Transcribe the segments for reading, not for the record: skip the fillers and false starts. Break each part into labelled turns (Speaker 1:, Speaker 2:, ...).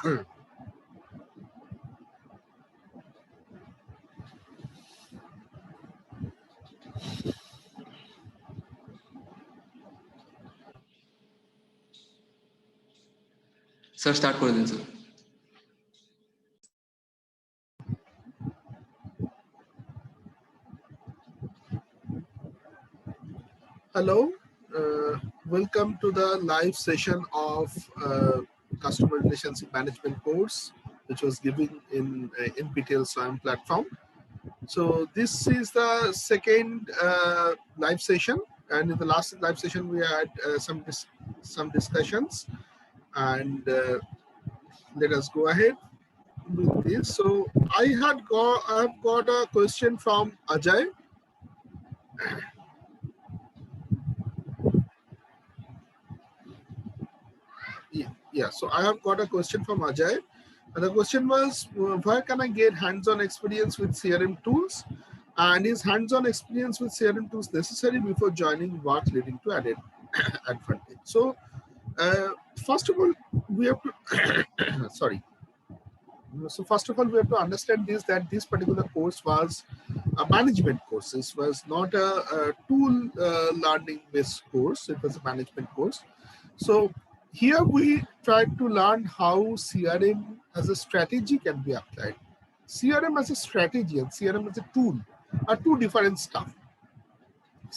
Speaker 1: Sir start করে দিন sir.
Speaker 2: Hello, welcome to the live session of Customer Relationship Management course, which was given in NPTEL SWAYAM platform. So this is the second live session, and in the last live session we had some discussions, and let us go ahead with this. So I've got a question from Ajay. Yeah, so I have got a question from Ajay. And the question was, where can I get hands-on experience with CRM tools? And is hands-on experience with CRM tools necessary before joining work leading to added advantage? So first of all, we have to, sorry. So first of all, we have to understand this, that this particular course was a management course. This was not a tool learning based course. It was a management course. So here we tried to learn how CRM as a strategy can be applied. CRM as a strategy and CRM as a tool are two different stuff.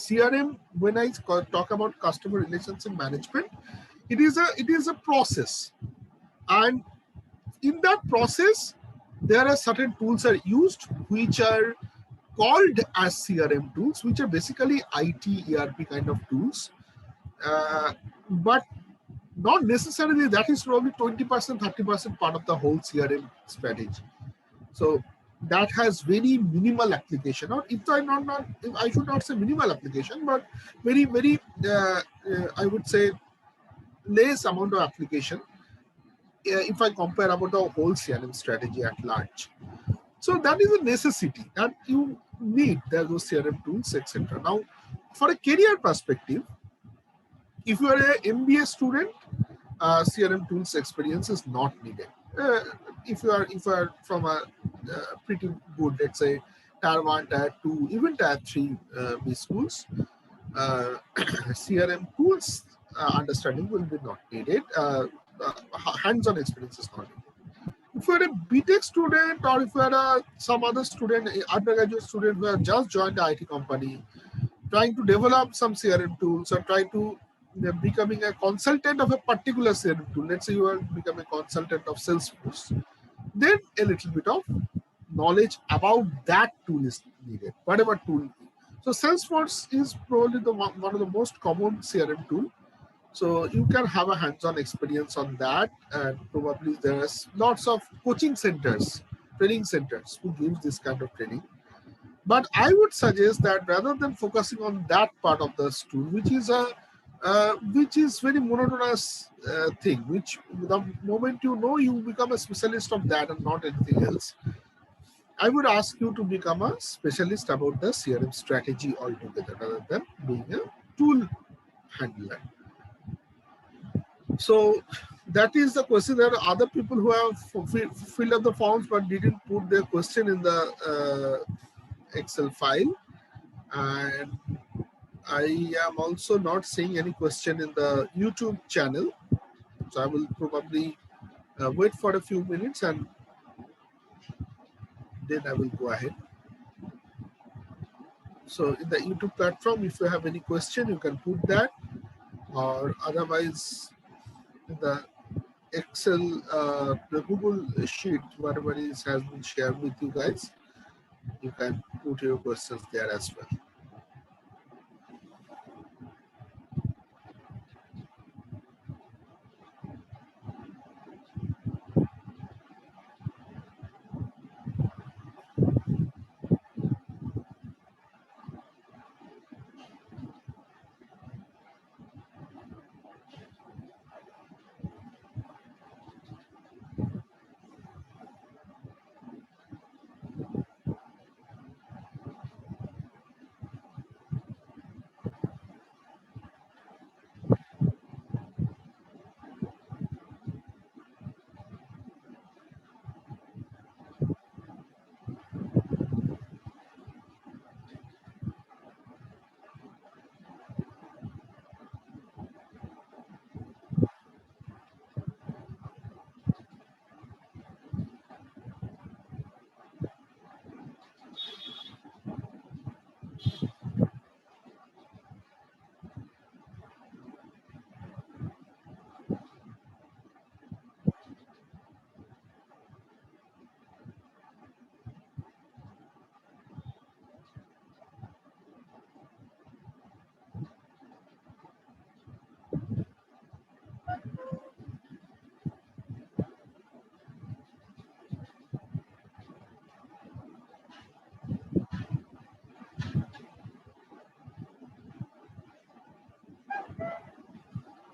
Speaker 2: CRM, when I talk about customer relationship management, it is a process, and in that process there are certain tools are used which are called as CRM tools, which are basically IT ERP kind of tools, but not necessarily that is probably 20%, 30% part of the whole CRM strategy. So that has very minimal application, or I should not say minimal application, but very I would say less amount of application if I compare about the whole CRM strategy at large. So that is a necessity that you need those CRM tools, etc. Now, for a career perspective, if you are an MBA student, CRM tools experience is not needed. If you are from a pretty good, let's say tier 1, tier 2, even tier 3 B schools, CRM tools understanding will be not needed. Hands-on experience is not needed. If you are a BTech student, or if you are some other student, undergraduate student who have just joined the IT company, trying to develop some CRM tools, or trying to becoming a consultant of a particular CRM tool. Let's say you are becoming a consultant of Salesforce, then a little bit of knowledge about that tool is needed, whatever tool. So Salesforce is probably one of the most common CRM tool. So you can have a hands-on experience on that, and probably there's lots of coaching centers, training centers who give this kind of training. But I would suggest that rather than focusing on that part of the tool, which is very monotonous thing, which the moment you know, you become a specialist of that and not anything else. I would ask you to become a specialist about the CRM strategy altogether, rather than being a tool handler. So that is the question. There are other people who have filled up the forms but didn't put their question in the Excel file, and I am also not seeing any question in the YouTube channel. So I will probably wait for a few minutes and then I will go ahead. So in the YouTube platform, if you have any question, you can put that, or otherwise in the Excel, the Google sheet, whatever has been shared with you guys, you can put your questions there as well.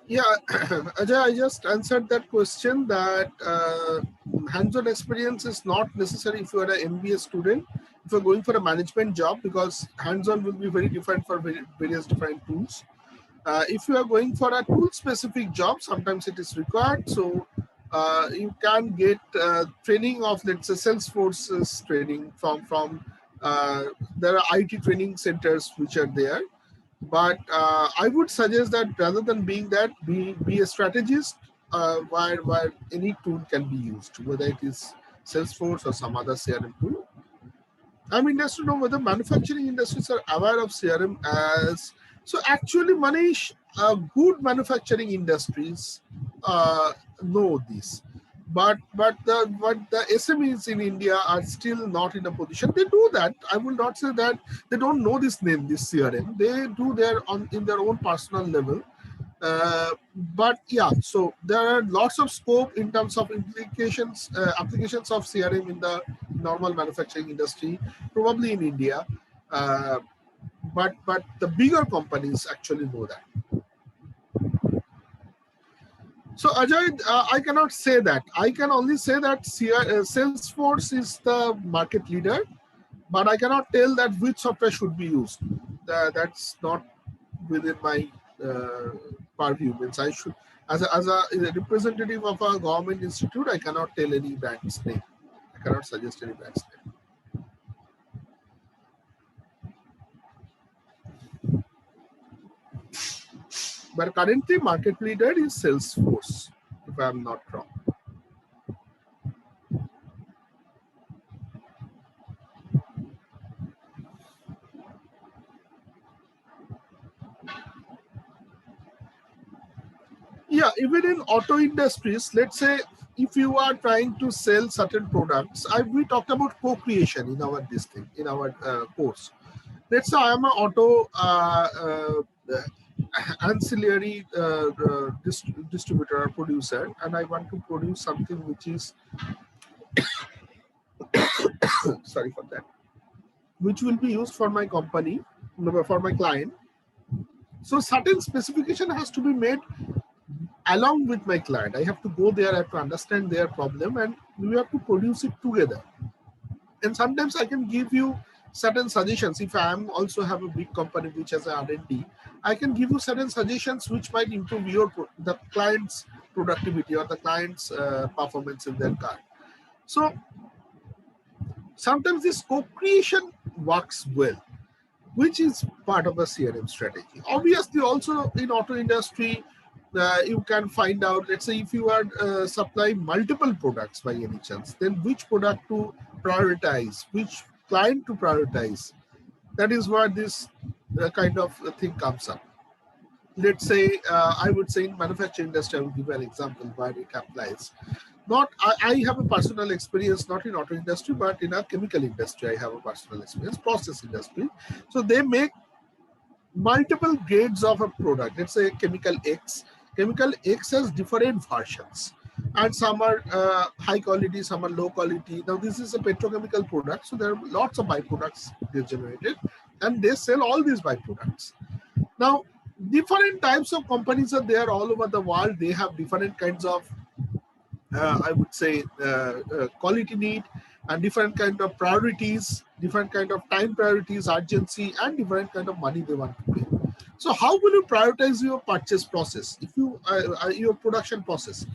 Speaker 2: Yeah, Ajay, I just answered that question that hands-on experience is not necessary if you are an MBA student, if you're going for a management job, because hands-on will be very different for various different tools. If you are going for a tool-specific job, sometimes it is required. So you can get training of, let's say, Salesforce's training uh, there are IT training centers which are there. But I would suggest that rather than being that, be a strategist where any tool can be used, whether it is Salesforce or some other CRM tool. I'm interested to know whether manufacturing industries are aware of CRM as. So actually, Manish, good manufacturing industries know this, but the SMEs in India are still not in a position. They do that. I will not say that they don't know this name, this CRM. They do their on in their own personal level, but yeah, so there are lots of scope in terms of applications of CRM in the normal manufacturing industry, probably in India. Uh, but the bigger companies actually know that. So Ajay, I cannot say that. I can only say that Salesforce is the market leader, but I cannot tell that which software should be used. That's not within my uh, purview. Means I should, as a representative of a government institute, I cannot tell any brand's name. I cannot suggest any brand's name. But currently, market leader is Salesforce, if I am not wrong. Yeah, even in auto industries, let's say if you are trying to sell certain products, we talked about co-creation in our this thing in our course. Let's say I am an auto ancillary distributor or producer, and I want to produce something which is sorry for that, which will be used for my company, for my client. So certain specification has to be made along with my client. I have to go there, I have to understand their problem, and we have to produce it together. And sometimes I can give you certain suggestions. If I am also have a big company which has a R&D, I can give you certain suggestions which might improve the client's productivity or the client's performance in their car. So sometimes this co-creation works well, which is part of a CRM strategy. Obviously, also in auto industry, you can find out, let's say if you are supplying multiple products by any chance, then which product to prioritize, which client to prioritize. That is where this kind of thing comes up. Let's say, I would say in manufacturing industry, I will give an example where it applies. Not, I have a personal experience, not in auto industry, but in a chemical industry, I have a personal experience, process industry. So they make multiple grades of a product. Let's say chemical X. Chemical X has different versions, and some are high quality, some are low quality. Now this is a petrochemical product, so there are lots of byproducts they generated, and they sell all these byproducts. Now different types of companies are there all over the world. They have different kinds of I would say quality need, and different kind of priorities, different kind of time priorities, urgency, and different kind of money they want to pay. So how will you prioritize your purchase process? If you your production process,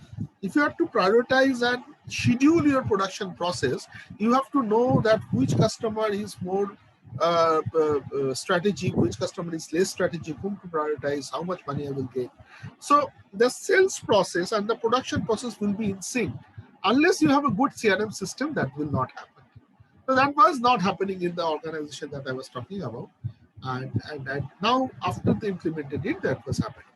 Speaker 2: if you have to prioritize and schedule your production process, you have to know that which customer is more strategic, which customer is less strategic, whom to prioritize, how much money I will get. So the sales process and the production process will be in sync. Unless you have a good CRM system, that will not happen. So that was not happening in the organization that I was talking about. And now after they implemented it, that was happening.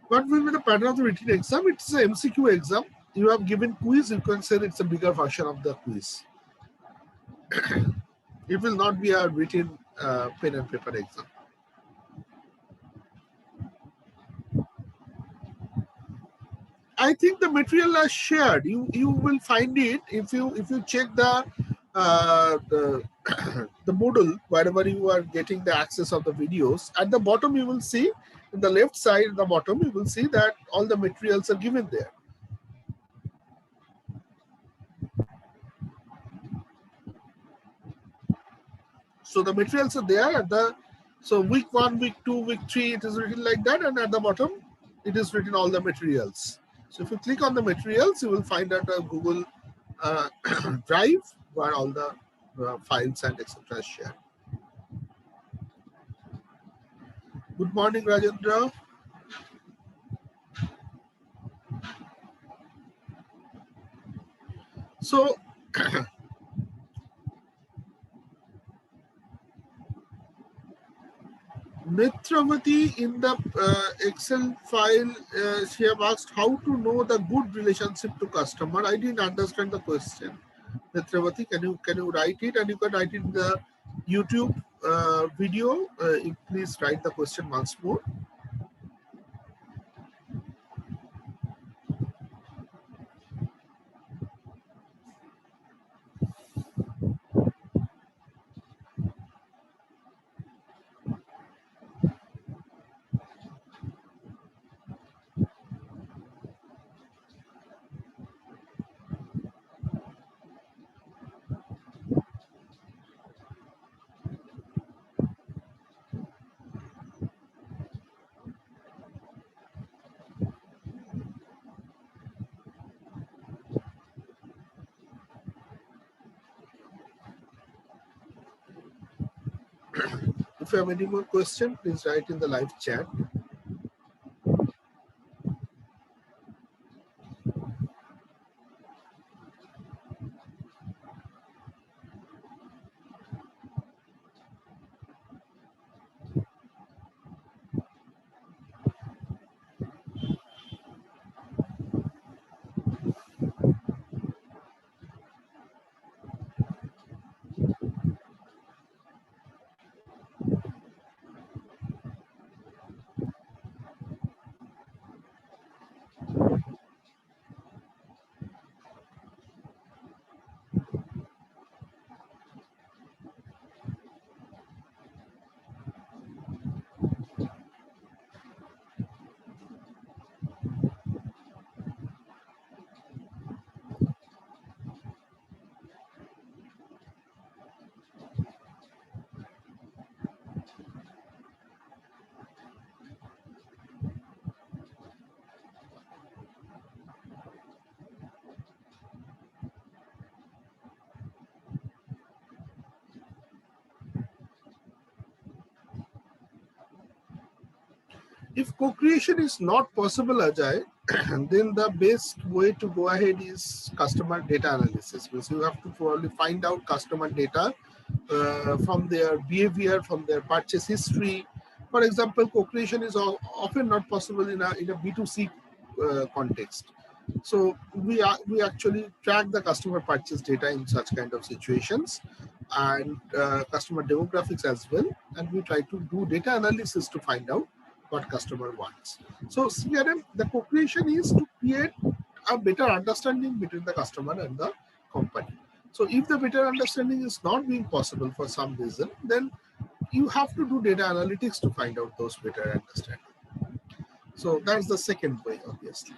Speaker 2: What will be the pattern of the written exam? It's an MCQ exam. You have given quiz, you can say it's a bigger version of the quiz. It will not be a written pen and paper exam. I think the material are shared. You will find it if you check the the the Moodle, wherever you are getting the access of the videos, at the bottom you will see, in the left side, at the bottom, you will see that all the materials are given there. So the materials are there at the, so week 1, week 2, week 3, it is written like that, and at the bottom, it is written all the materials. So if you click on the materials, you will find that a Google Drive where all the files and etc. is shared. Good morning, Rajendra. So Netravati in the Excel file, she have asked how to know the good relationship to customer. I didn't understand the question. Netravati, can you write it, and you can write it in the YouTube video. Please write the question once more. If you have any more question, please write in the live chat. If co-creation is not possible, Ajay, then the best way to go ahead is customer data analysis, because you have to probably find out customer data from their behavior, from their purchase history. For example, co-creation is often not possible in a B2C context. So we actually track the customer purchase data in such kind of situations, and customer demographics as well, and we try to do data analysis to find out what customer wants. So CRM, the co-creation is to create a better understanding between the customer and the company. So if the better understanding is not being possible for some reason, then you have to do data analytics to find out those better understanding. So that's the second way, obviously.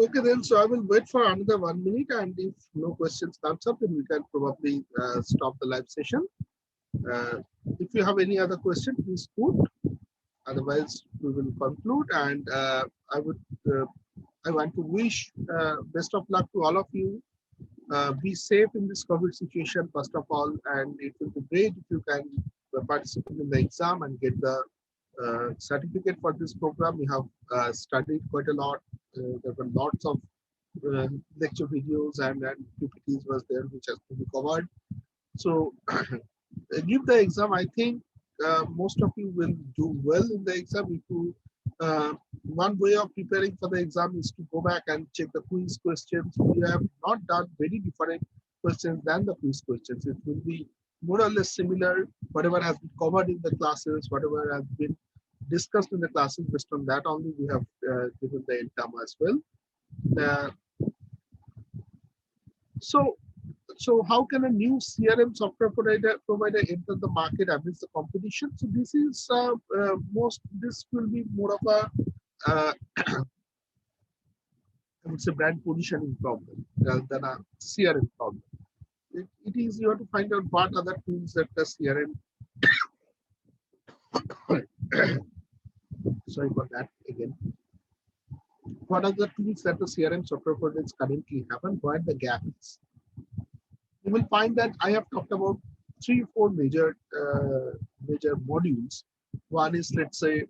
Speaker 2: Okay, then, so I will wait for another 1 minute, and if no questions comes up, then we can probably stop the live session. Uh, if you have any other question, please put. Otherwise, we will conclude. And I would, I want to wish best of luck to all of you. Be safe in this COVID situation, first of all, and it will be great if you can participate in the exam and get the certificate for this program. We have studied quite a lot. There were lots of lecture videos and PPTs was there which has to be covered. So give the exam. I think most of you will do well in the exam. If you, one way of preparing for the exam is to go back and check the quiz questions. We have not done very different questions than the quiz questions. It will be more or less similar. Whatever has been covered in the classes, whatever has been discussed in the classes, based on that only we have given the exam as well. Uh, so so how can a new CRM software provider enter the market amidst the competition? So this is this will be more of a I would say brand positioning problem rather than a CRM problem. It is you have to find out what other tools that the CRM. Sorry for that again. What are the tools that the CRM software providers currently have and where the gap is? You will find that I have talked about 3 or 4 major modules. One is, let's say,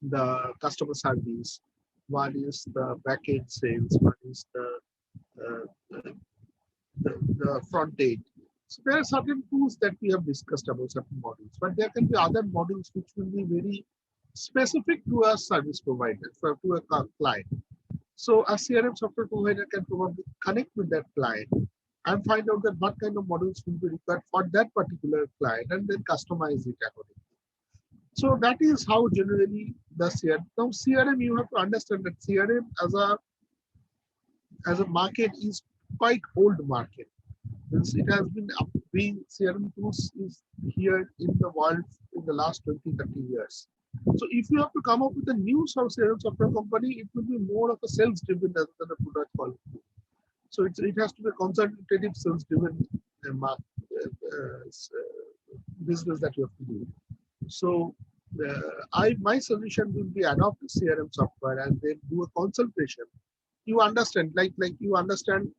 Speaker 2: the customer service. One is the backend sales. One is the front end. So there are certain tools that we have discussed about certain modules, but there can be other modules which will be very specific to a service provider, to a client. So a CRM software provider can probably connect with that client and find out that what kind of models will be required for that particular client and then customize it accordingly. So that is how generally the CRM. Now CRM, you have to understand that CRM as a market is quite old market. It has been being CRM tools is here in the world in the last 20-30 years. So if you have to come up with a new CRM software company, it will be more of a sales driven rather than a product quality. So it has to be a consultative sales driven business that you have to do. So my solution will be adopt CRM software and then do a consultation. You understand, like you understand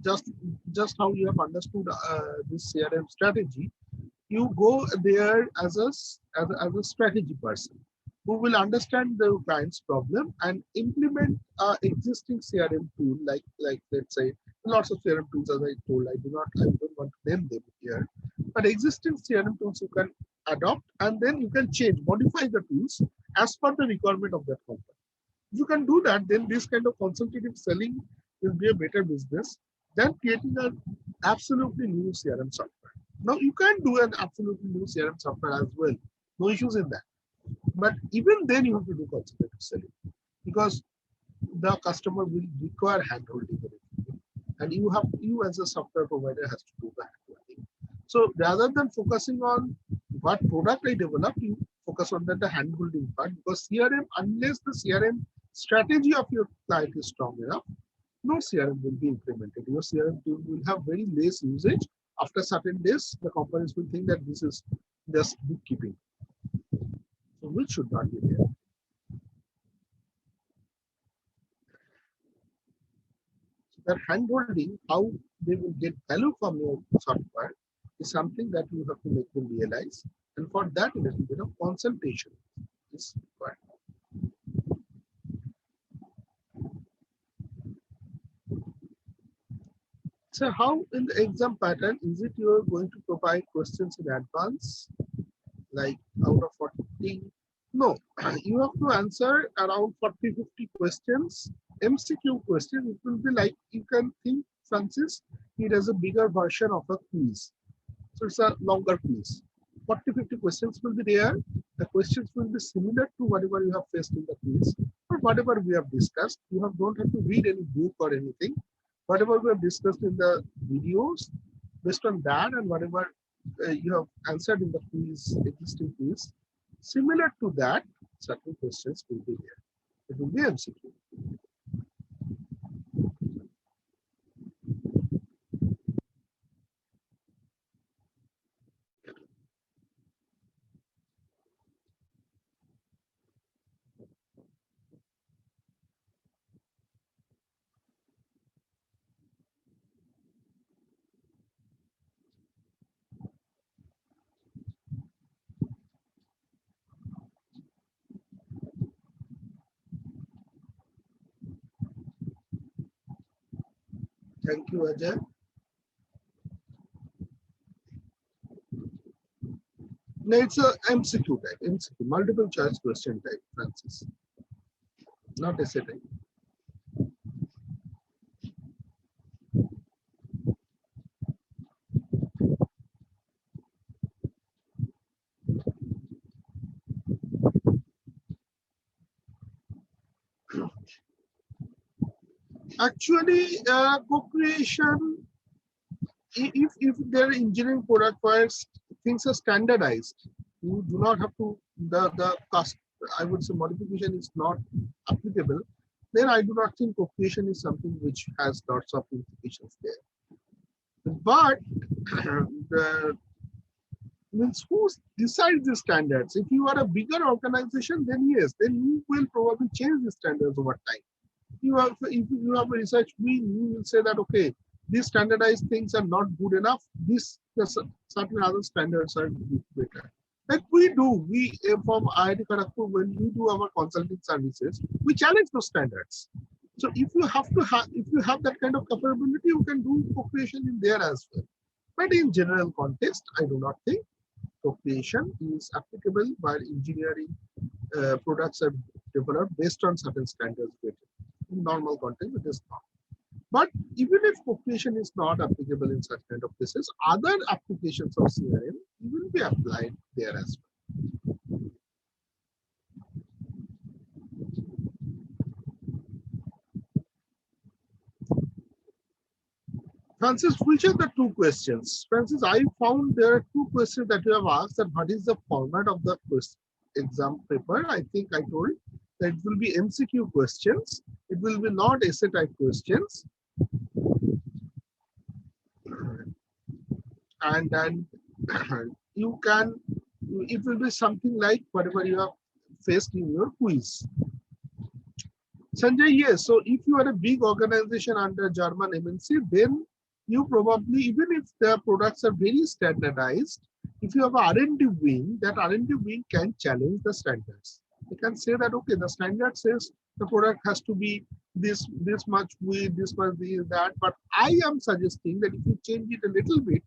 Speaker 2: just how you have understood this CRM strategy. You go there as a strategy person who will understand the client's problem and implement existing CRM tool like let's say lots of CRM tools, as I told. I don't want to name them here, but existing CRM tools you can adopt and then you can change, modify the tools as per the requirement of that company. If you can do that, then this kind of consultative selling will be a better business than creating an absolutely new CRM software. Now you can do an absolutely new CRM software as well. No issues in that. But even then you have to do consultative selling because the customer will require handholding. And you as a software provider has to do that. So rather than focusing on what product I develop, you focus on the handholding part because CRM, unless the CRM strategy of your client is strong enough, no CRM will be implemented. Your CRM tool will have very less usage. After certain days, the companies will think that this is just bookkeeping. So which should not be there. So that handholding, how they will get value from your software is something that you have to make them realize. And for that, a little bit of consultation is required. So how in the exam pattern, is it you are going to provide questions in advance? Like out of 40? No, you have to answer around 40-50 questions. MCQ question, it will be like, you can think, Francis, it as a bigger version of a quiz. So it's a longer quiz. 40-50 questions will be there. The questions will be similar to whatever you have faced in the quiz or whatever we have discussed. You don't have to read any book or anything. Whatever we have discussed in the videos, based on that and whatever you have answered in the quiz, existing quiz, similar to that, certain questions will be there. It will be MCQ. Thank you, Ajay. No, it's a MCQ type, MCQ, multiple choice question type, Francis, not essay type. Actually, co-creation, if their engineering product wise things are standardized, you do not have to the cost. I would say modification is not applicable. Then I do not think co-creation is something which has lots of implications there. But the means who decides the standards? If you are a bigger organization, then yes, then you will probably change the standards over time. You have, if you have a research wing, you will say that okay, these standardized things are not good enough. Certain other standards are better. Like we from IIT Kharagpur, when we do our consulting services, we challenge those standards. So if you have that kind of capability, you can do co-creation in there as well. But in general context, I do not think co-creation is applicable while engineering products are developed based on certain standards. In normal context, it is not. But even if co-creation is not applicable in such kind of cases, other applications of CRM will be applied there as well. Francis, which are the two questions? Francis, I found there are two questions that you have asked, that what is the format of the exam paper? I think I told that it will be MCQ questions. It will be not essay type questions. And then you can, it will be something like whatever you have faced in your quiz. Sanjay, yes. So if you are a big organization under German MNC, then you probably, even if their products are very standardized, if you have an R&D wing, that R&D wing can challenge the standards. They can say that, okay, the standard says the product has to be this much width, this much this, that, but I am suggesting that if you change it a little bit,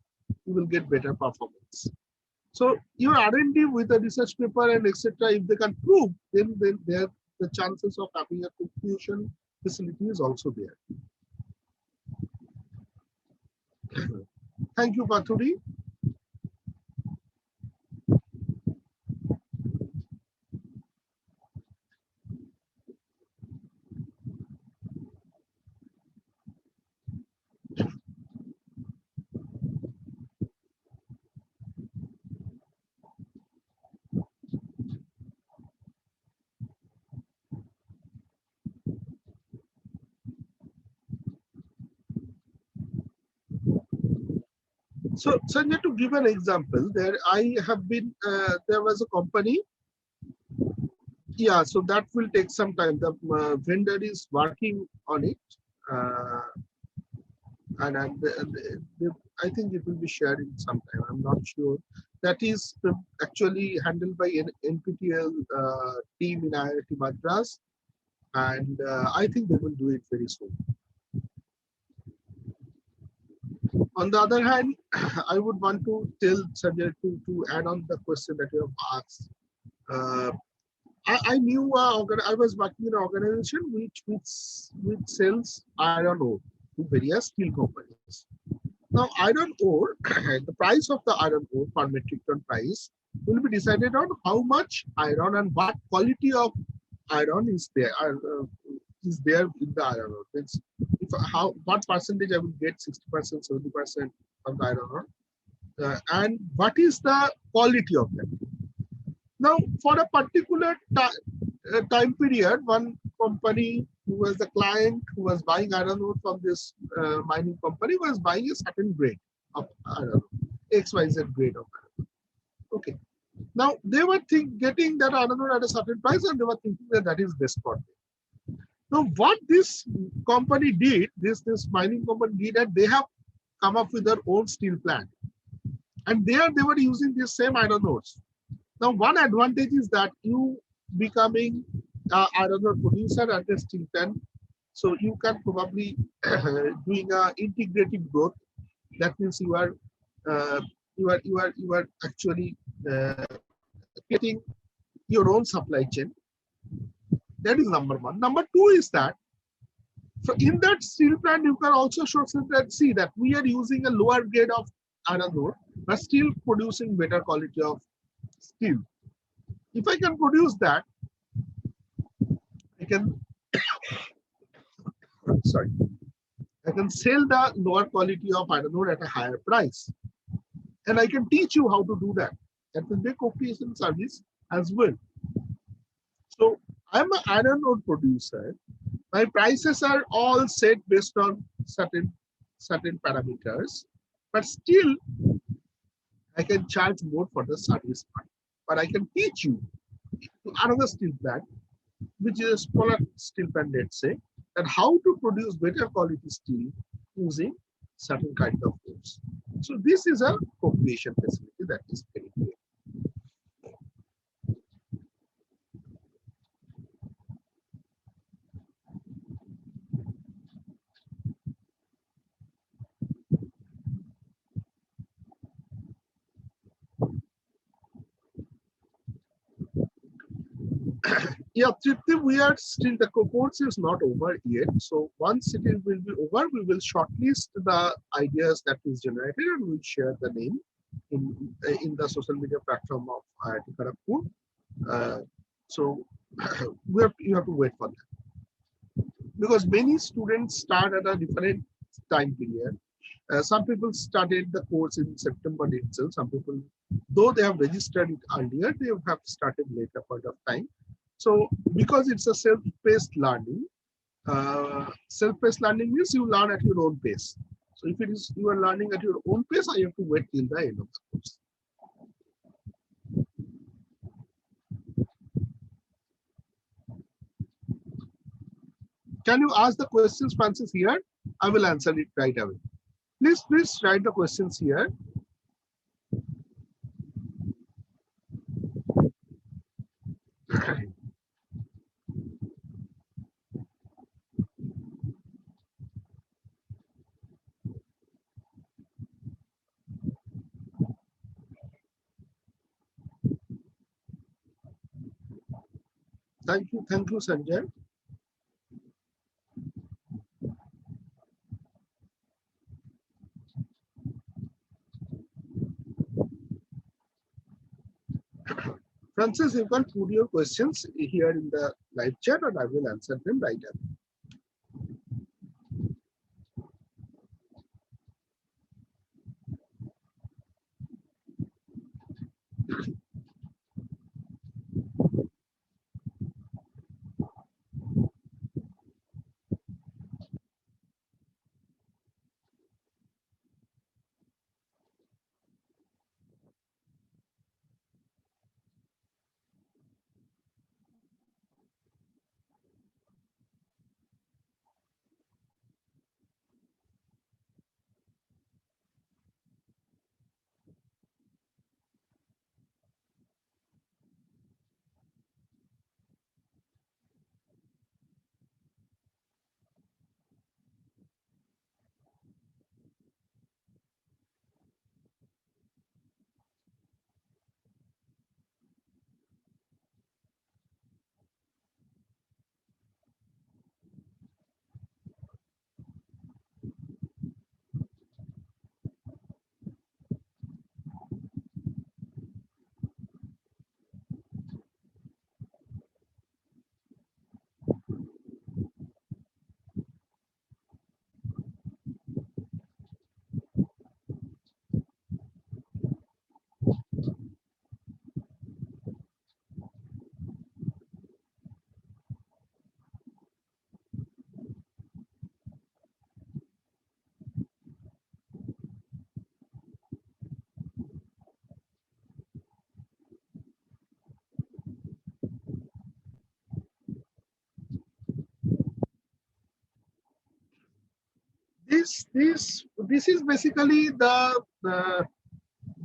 Speaker 2: you will get better performance. So your R&D with a research paper and etc., if they can prove, then the chances of having a co-creation facility is also there. Thank you, Pathuri. So, Sanjay, to give an example, there was a company. Yeah, so that will take some time. The vendor is working on it, and I think it will be shared in some time. I'm not sure. That is actually handled by an NPTEL team in IIT Madras, and I think they will do it very soon. On the other hand, I would want to tell Sanjay to add on the question that you have asked. I knew I was working in an organization which sells iron ore to various steel companies. Now, iron ore, the price of the iron ore per metric ton price will be decided on how much iron and what quality of iron is there in the iron ore. Means what percentage I will get, 60%, 70% of the iron ore, and what is the quality of that. Now, for a particular time period, one company who was the client who was buying iron ore from this mining company was buying a certain grade of iron ore, XYZ grade of iron ore. Okay. Now, they were getting that iron ore at a certain price, and they were thinking that that is best for them. Now, what this company did, this mining company did, that they have come up with their own steel plant. And there they were using this same iron ores. Now, one advantage is that you becoming iron ore producer at a steel plant So you can probably doing a integrative growth. That means uh, you are actually creating your own supply chain. That is number one. Number two is that, so in that steel plant, you can also show that, see that we are using a lower grade of iron ore, but still producing better quality of steel. If I can produce that, I can, sorry, I can sell the lower quality of iron ore at a higher price. And I can teach you how to do that. That will be a co-creation service as well. So I'm an iron ore producer. My prices are all set based on certain parameters, but still I can charge more for the service part. But I can teach you another steel plant, which is a smaller steel plant, let's say, and how to produce better quality steel using certain kind of tools. So this is a co-creation facility that is very great. Yeah, Tripti, we are still, the cohorts is not over yet. So once it will be over, we will shortlist the ideas that is generated and we'll share the name in the social media platform of IIT Kharagpur. So you have to wait for that, because many students start at a different time period. Some people started the course in September itself. Some people, though they have registered it earlier, they have started later point of time. So because it's a self-paced learning, self-paced learning means you learn at your own pace. So if it is you are learning at your own pace, I have to wait till the end of the course. Can you ask the questions, Francis, here? I will answer it right away. Please write the questions here. Thank you, Sanjay. Francis, you can put your questions here in the live chat and I will answer them right away. This is basically the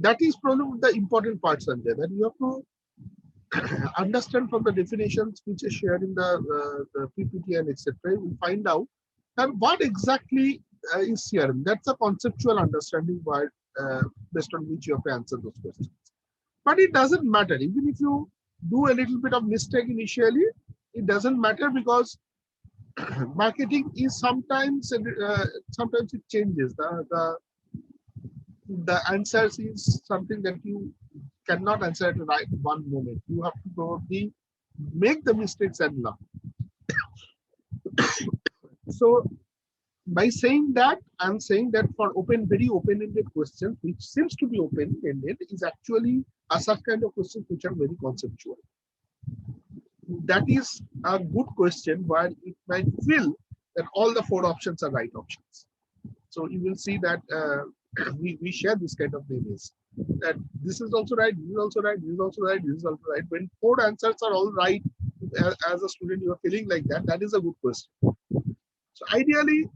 Speaker 2: that is probably the important part, Sanjay, that you have to understand from the definitions which are shared in the PPT and etc., we find out that what exactly is CRM. That's a conceptual understanding based on which you have to answer those questions. But it doesn't matter. Even if you do a little bit of mistake initially, it doesn't matter because marketing is sometimes it changes. The answers is something that you cannot answer at the right one moment. You have to probably make the mistakes and learn. So by saying that, I'm saying that for very open-ended questions, which seems to be open-ended, is actually a such kind of questions which are very conceptual. That is a good question where it might feel that all the 4 options are right options. So you will see that we share this kind of names. That this is also right, this is also right, this is also right, this is also right. When 4 answers are all right, as a student, you are feeling like that. That is a good question. So ideally,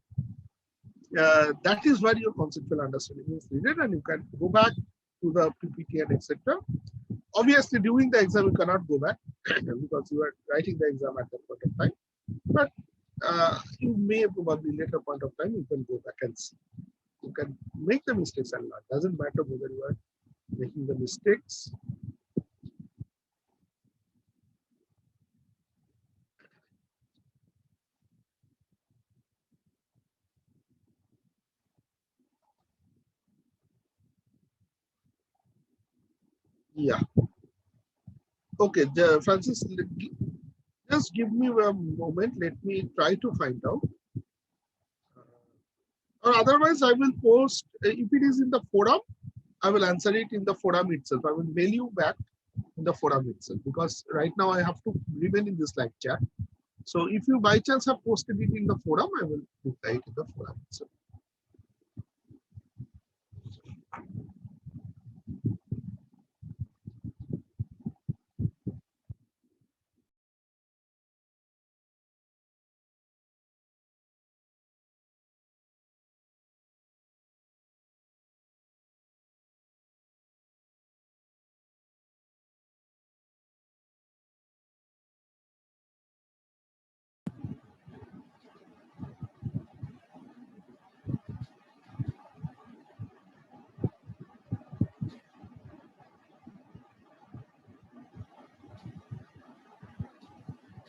Speaker 2: that is where your conceptual understanding is needed, and you can go back to the PPT and etc. Obviously, during the exam, you cannot go back because you are writing the exam at that point of time. But you may probably later point of time you can go back and see. You can make the mistakes and learn. Doesn't matter whether you are making the mistakes. Yeah. Okay, Francis, just give me a moment. Let me try to find out. Or otherwise, I will post, if it is in the forum, I will answer it in the forum itself. I will mail you back in the forum itself because right now I have to remain in this live chat. So if you by chance have posted it in the forum, I will reply it in the forum itself.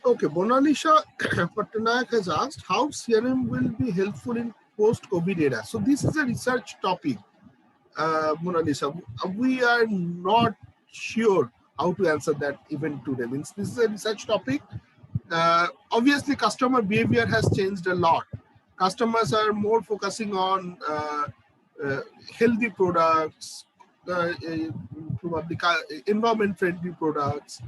Speaker 2: Okay, Monalisha Patnaik has asked how CRM will be helpful in post-COVID era. So this is a research topic, Monalisha. We are not sure how to answer that even today. Means this is a research topic. Obviously, customer behavior has changed a lot. Customers are more focusing on healthy products, probably environment-friendly products.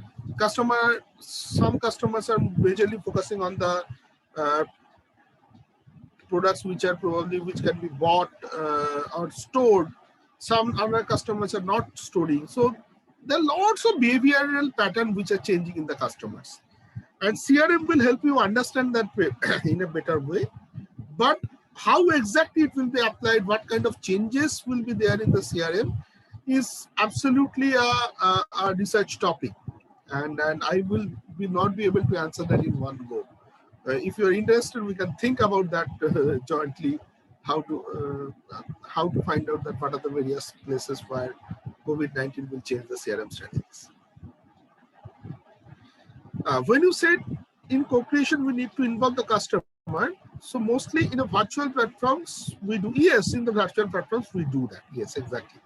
Speaker 2: Some customers are majorly focusing on the products which can be bought or stored. Some other customers are not storing. So there are lots of behavioral patterns which are changing in the customers. And CRM will help you understand that in a better way. But how exactly it will be applied, what kind of changes will be there in the CRM is absolutely a research topic. And I will not be able to answer that in one go. If you're interested, we can think about that jointly, how to find out that what are the various places where COVID-19 will change the CRM strategies. When you said in co-creation, we need to involve the customer. So mostly in a virtual platforms, we do. Yes, in the virtual platforms, we do that. Yes, exactly.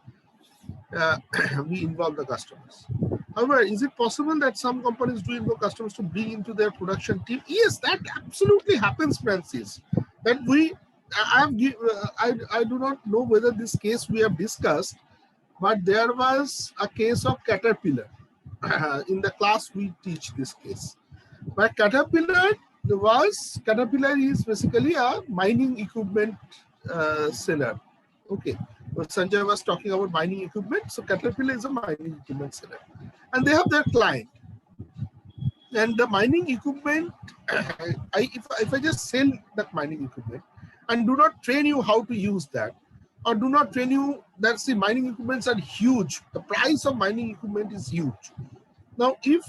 Speaker 2: We involve the customers. However, is it possible that some companies do involve customers to bring into their production team? Yes, that absolutely happens, Francis. That I do not know whether this case we have discussed, but there was a case of Caterpillar. In the class, we teach this case. But Caterpillar is basically a mining equipment seller. Okay. So Sanjay was talking about mining equipment. So Caterpillar is a mining equipment seller. And they have their client. And the mining equipment, if I just sell that mining equipment and do not train you how to use that, or do not train you that mining equipments are huge. The price of mining equipment is huge. Now, if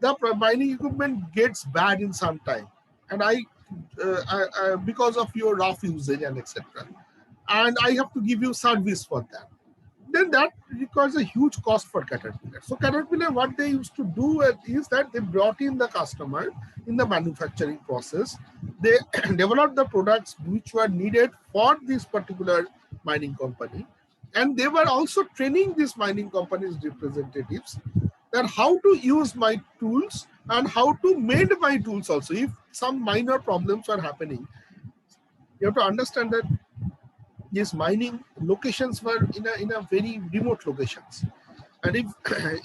Speaker 2: the mining equipment gets bad in some time, and because of your rough usage and etc. And I have to give you service for that. Then that requires a huge cost for Caterpillar. So Caterpillar, what they used to do is that they brought in the customer in the manufacturing process. They developed the products which were needed for this particular mining company. And they were also training these mining companies' representatives that how to use my tools and how to mend my tools also. If some minor problems are happening, you have to understand that these mining locations were in a very remote locations, and if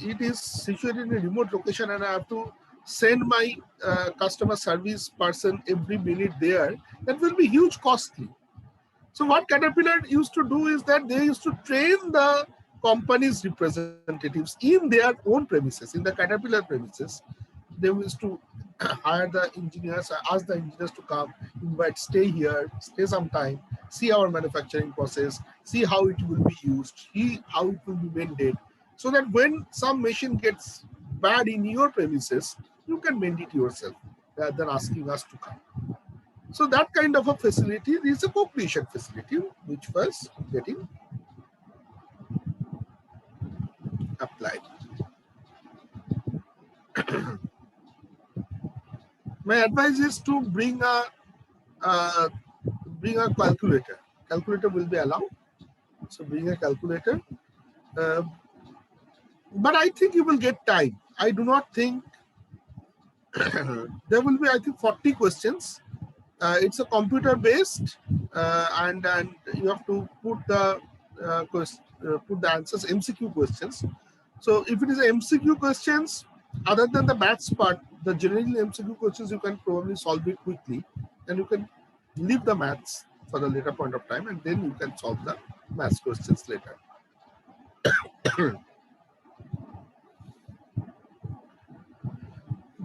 Speaker 2: it is situated in a remote location and I have to send my customer service person every minute there, that will be huge costly. So what Caterpillar used to do is that they used to train the company's representatives in their own premises, in the Caterpillar premises. They used to hire the engineers, ask the engineers to come, invite, stay here, stay some time, see our manufacturing process, see how it will be used, see how it will be mended, so that when some machine gets bad in your premises, you can mend it yourself rather than asking us to come. So that kind of a facility is a co-creation facility which was getting applied. My advice is to uh, bring a calculator. Calculator will be allowed. So bring a calculator. Uh, but I think you will get time. I do not think there will be, I think, 40 questions. It's a computer based, and you have to put the answers, MCQ questions. So if it is a MCQ questions, other than the maths part, the general MCQ questions you can probably solve it quickly, and you can leave the maths for the later point of time, and then you can solve the maths questions later.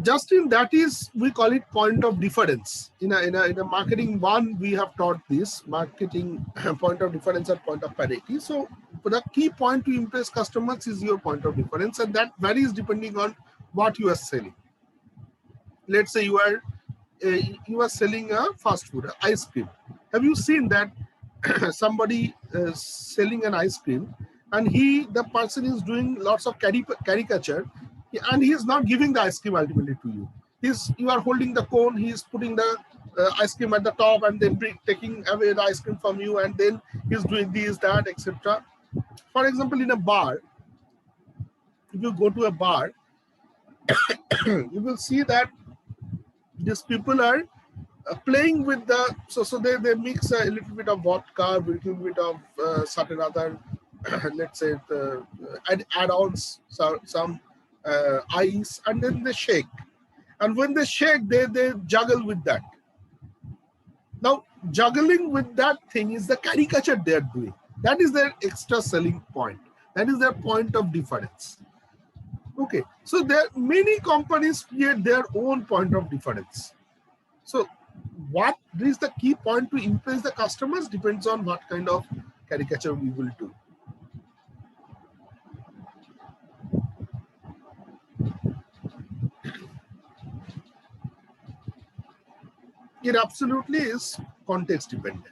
Speaker 2: Justin, that is, we call it point of difference. In a marketing one, we have taught this marketing point of difference and point of parity. So the key point to impress customers is your point of difference, and that varies depending on what you are selling. Let's say you are selling a fast food, ice cream. Have you seen that somebody selling an ice cream, and the person is doing lots of caricature, and he is not giving the ice cream ultimately to you. You are holding the cone, he is putting the ice cream at the top, and then taking away the ice cream from you, and then he's doing this, that, etc. For example, in a bar, if you go to a bar, you will see that these people are playing with the, so they mix a little bit of vodka, a little bit of certain other let's say add-ons, some ice, and then they shake, and when they shake, they juggle with that. Now juggling with that thing is the caricature they are doing. That is their extra selling point. That is their point of difference. Okay, so there many companies create their own point of difference. So what is the key point to impress the customers depends on what kind of caricature we will do. It absolutely is context dependent.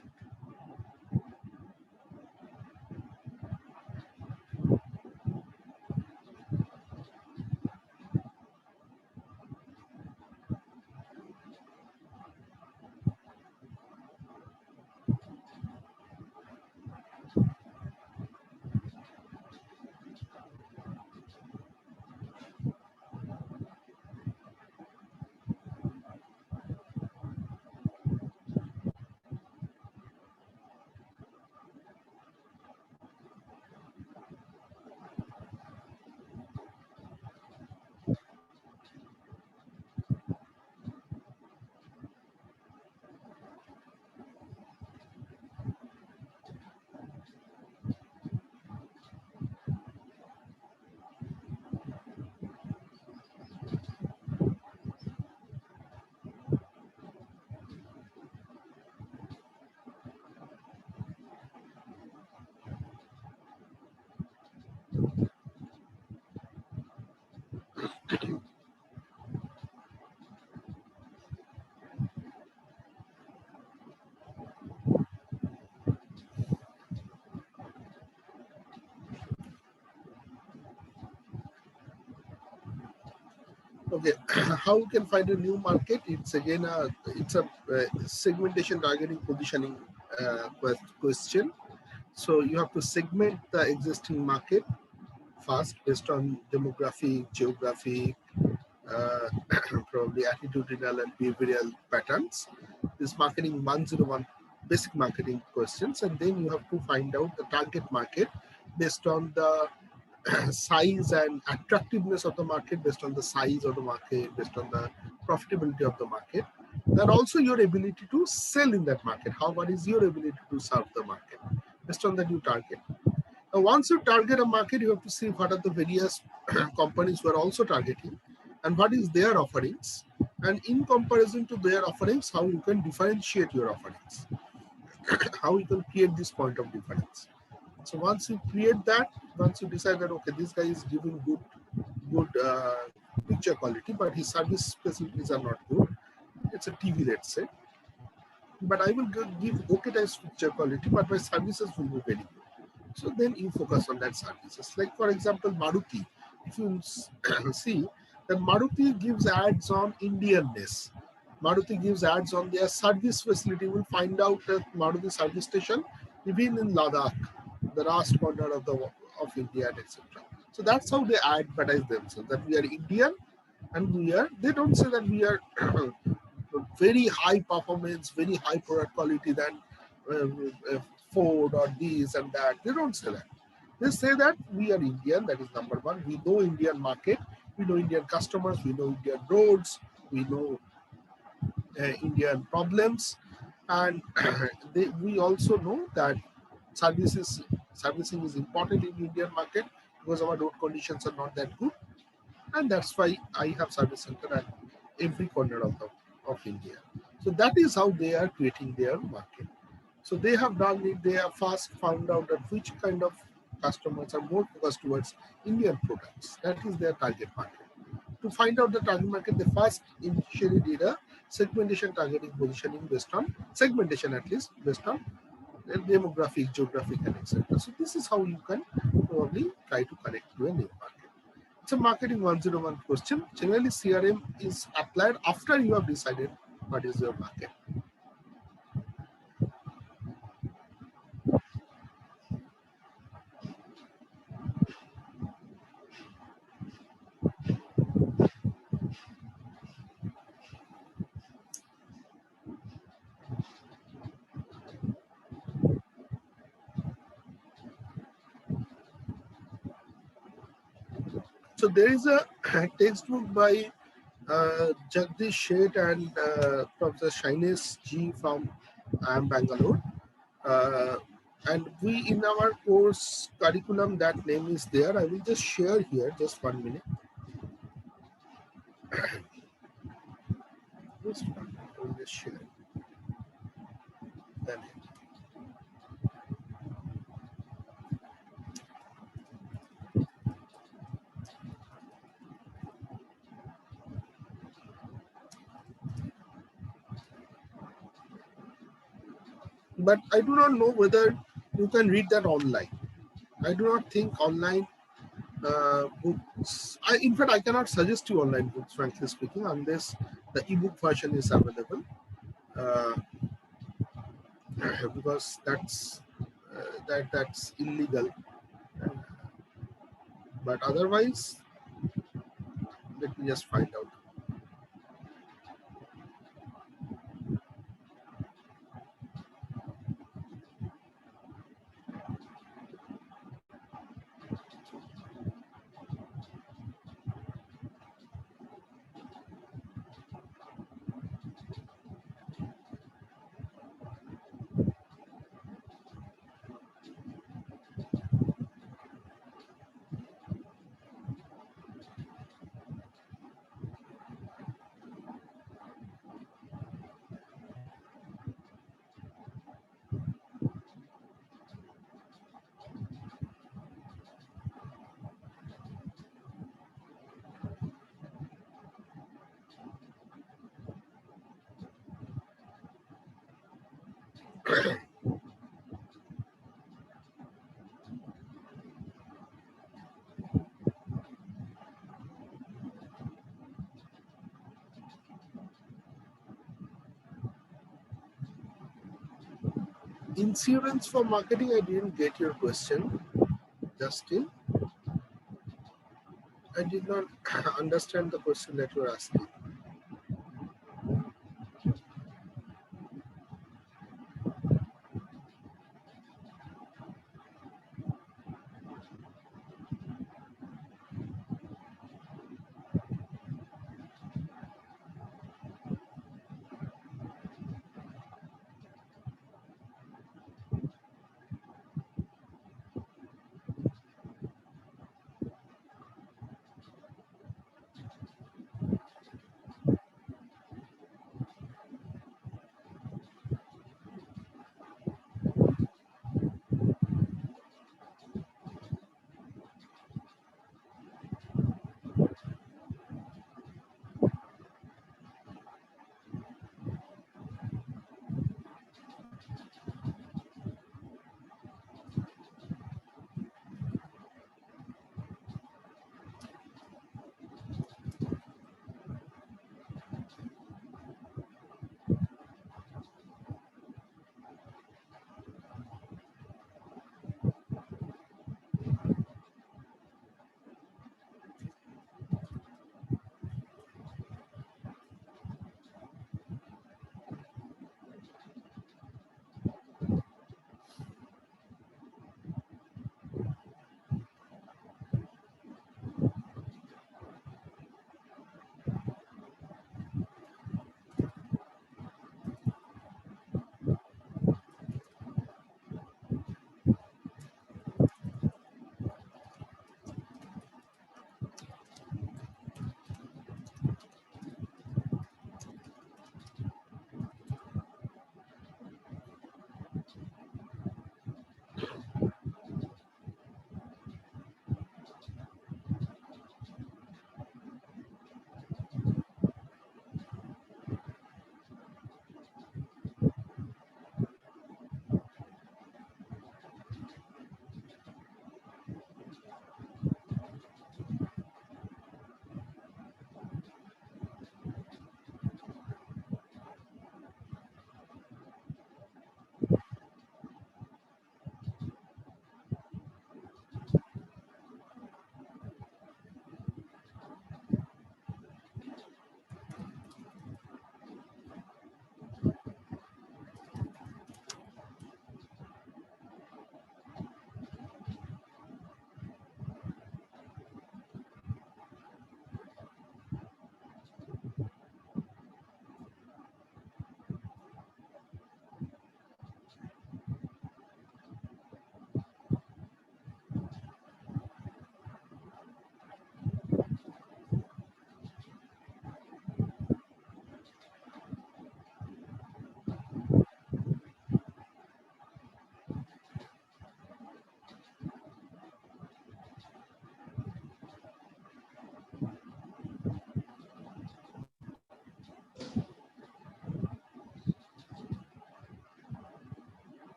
Speaker 2: Okay, how you can find a new market? It's again it's a segmentation, targeting, positioning question. So you have to segment the existing market first based on demographic, geographic, uh, probably attitudinal and behavioral patterns. This marketing 101 basic marketing questions, and then you have to find out the target market based on the size and attractiveness of the market, based on the size of the market, based on the profitability of the market, and also your ability to sell in that market. How what is your ability to serve the market? Based on that you target. Now, once you target a market, you have to see what are the various companies who are also targeting and what is their offerings. And in comparison to their offerings, how you can differentiate your offerings, how you can create this point of difference. So once you create that, once you decide that, okay, this guy is giving good picture quality, but his service facilities are not good. It's a TV, let's say. But I will give okay type picture quality, but my services will be very good. So then you focus on that services. Like for example, Maruti. If you see that Maruti gives ads on Indianness, Maruti gives ads on their service facility. We'll find out that Maruti service station, even in Ladakh, the last corner of India, etc. So that's how they advertise themselves. That we are Indian, and we are. They don't say that we are very high performance, very high product quality than uh, Ford or this and that. They don't say that. They say that we are Indian, that is number one. We know Indian market, we know Indian customers, we know Indian roads, we know Indian problems, and we also know that servicing is important in Indian market because our road conditions are not that good, and that's why I have service center at every corner of India. So that is how they are creating their market. So they have done it. They have first found out that which kind of customers are more focused towards Indian products. That is their target market. To find out the target market, they first initially did a segmentation, targeting, positioning based on segmentation, at least based on demographic, geographic, and etc. So this is how you can probably try to connect to a new market. It's a marketing 101 question. Generally, CRM is applied after you have decided what is your market. So there is a textbook by Jagdish Sheth and Professor Shainesh G from Bangalore. Uh, and we in our course curriculum, that name is there. I will just share here, just 1 minute. Just 1 minute. I will just share the name. But I do not know whether you can read that online. I do not think online books. In fact, I cannot suggest you online books, frankly speaking, unless the ebook version is available, uh, because that's illegal. But otherwise, let me just find out. Insurance for marketing, I didn't get your question, Justin. I did not understand the question that you're asking.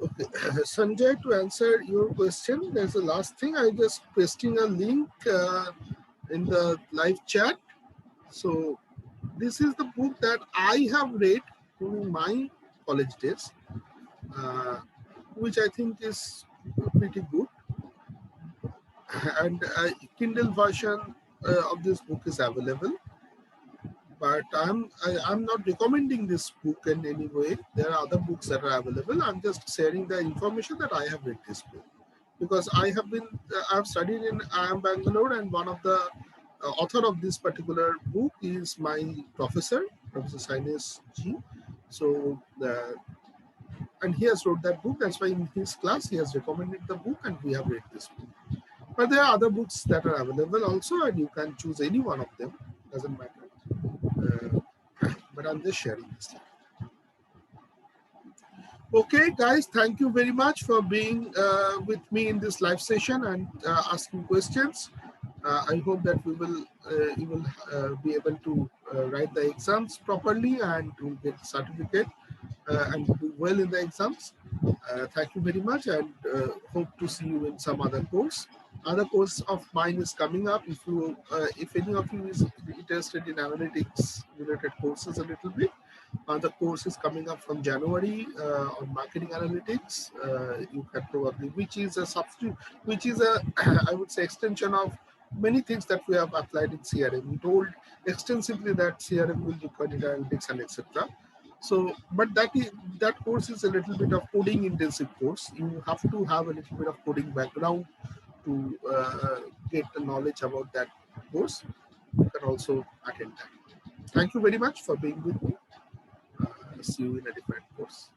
Speaker 2: Okay, Sanjay, to answer your question, there's the last thing. I just pasting a link in the live chat. So this is the book that I have read during my college days, which I think is pretty good. And Kindle version of this book is available. But I'm not recommending this book in any way. There are other books that are available. I'm just sharing the information that I have read this book, because I've studied in IIM Bangalore, and one of the author of this particular book is my professor, Professor Sainesh G. So and he has wrote that book. That's why in his class he has recommended the book, and we have read this book. But there are other books that are available also, and you can choose any one of them. Doesn't matter. But I'm just sharing this. Okay, guys, thank you very much for being with me in this live session and asking questions. I hope that you will be able to write the exams properly and to get the certificate. and do well in the exams. Thank you very much, and hope to see you in some other course. Other course of mine is coming up. If any of you is interested in analytics related courses a little bit, the course is coming up from January on marketing analytics. You can probably, which is a substitute, which is a I would say extension of many things that we have applied in CRM. We told extensively that CRM will require data analytics and etc. So, but that course is a little bit of coding intensive course. You have to have a little bit of coding background to get the knowledge about that course. You can also attend that. Thank you very much for being with me. See you in a different course.